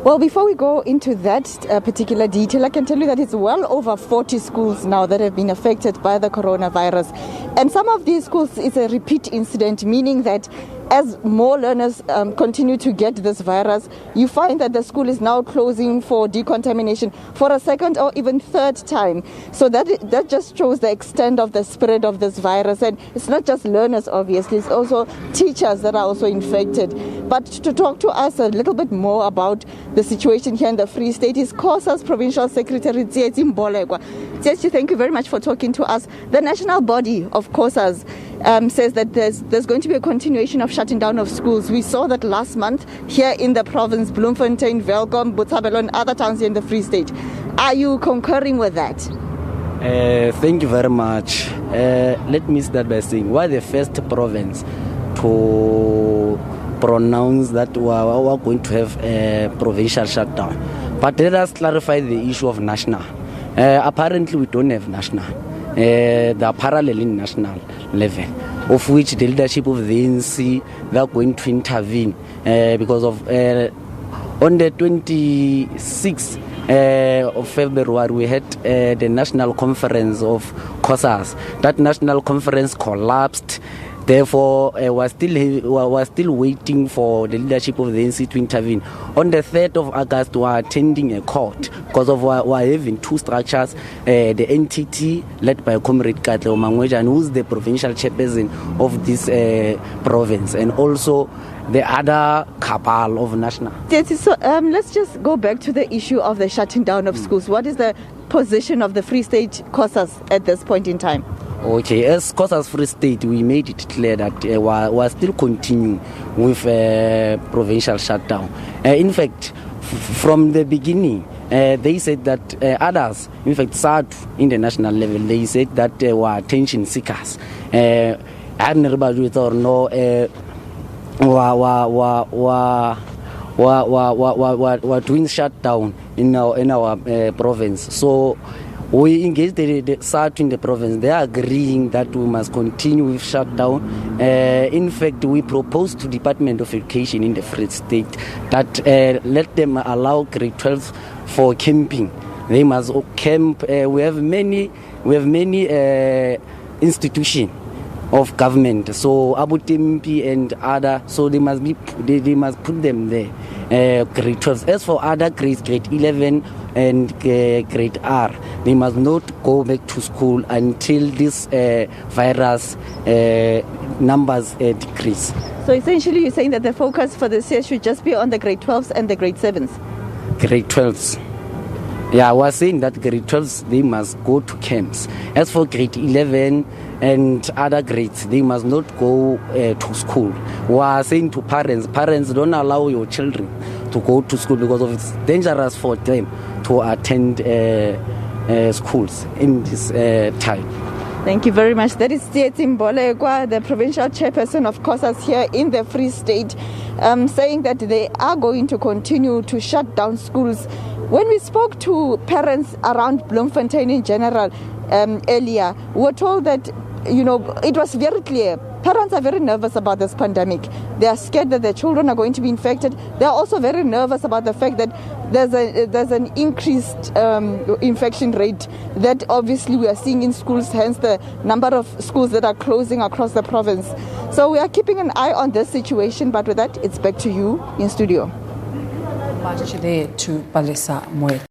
Well, before we go into that particular detail, I can tell you that it's well over 40 schools now that have been affected by the coronavirus. And some of these schools is a repeat incident, meaning that as more learners continue to get this virus, you find that the school is now closing for decontamination for a second or even third time. So that just shows the extent of the spread of this virus. And it's not just learners, obviously, it's also teachers that are also infected. But to talk to us a little bit more about the situation here in the Free State is Cosas Provincial Secretary Tsietsi Mbolekwa. Tsietsi, thank you very much for talking to us. The national body of Cosas says that there's going to be a continuation of shutting down of schools. We saw that last month here in the province, Bloemfontein, Welkom, Botshabelo and other towns here in the Free State. Are you concurring with that? Thank you very much. Let me start by saying we're the first province to pronounce that we're going to have a provincial shutdown. But let us clarify the issue of national. Apparently we don't have national. They are parallel in national level, of which the leadership of the ANC, they are going to intervene because of on the 26th of February we had the national conference of Cosas. That national conference collapsed. Therefore, we're still waiting for the leadership of the ANC to intervene. On the 3rd of August, we're attending a court because of we're having two structures. The NTT, led by Comrade Katle Omangweja, who's the provincial chairperson of this province, and also the other cabal of national. So let's just go back to the issue of the shutting down of schools. What is the position of the Free State Cosas at this point in time? Okay, as Cosas Free State, we made it clear that we're still continuing with provincial shutdown. In fact, from the beginning, they said that others, in fact, SADTU in the national level, they said that were attention seekers. I don't know about it or no. We're doing shutdown in our province. So we engaged the SADTU in the province. They are agreeing that we must continue with shutdown. In fact, we proposed to Department of Education in the Free State that let them allow grade 12 for camping. They must camp. We have many institutions of government, so Abu Timpi and other, so they must put them there. Grade 12. As for other grades, grade 11 and grade R, they must not go back to school until this virus numbers decrease. So essentially you're saying that the focus for this year should just be on the grade 12s and the grade 7s? Grade 12s. Yeah, we're saying that grade 12s, they must go to camps. As for grade 11 and other grades, they must not go to school. We are saying to parents, don't allow your children to go to school because it's dangerous for them to attend schools in this time. Thank you very much. That is Tsietsi Mbolekwa, the provincial chairperson of Cosas here in the Free State, saying that they are going to continue to shut down schools. When we spoke to parents around Bloemfontein in general earlier, we were told that, it was very clear. Parents are very nervous about this pandemic. They are scared that their children are going to be infected. They are also very nervous about the fact that there's an increased infection rate that obviously we are seeing in schools, hence the number of schools that are closing across the province. So we are keeping an eye on this situation, but with that, it's back to you in studio. Much there to Palesa Moeti.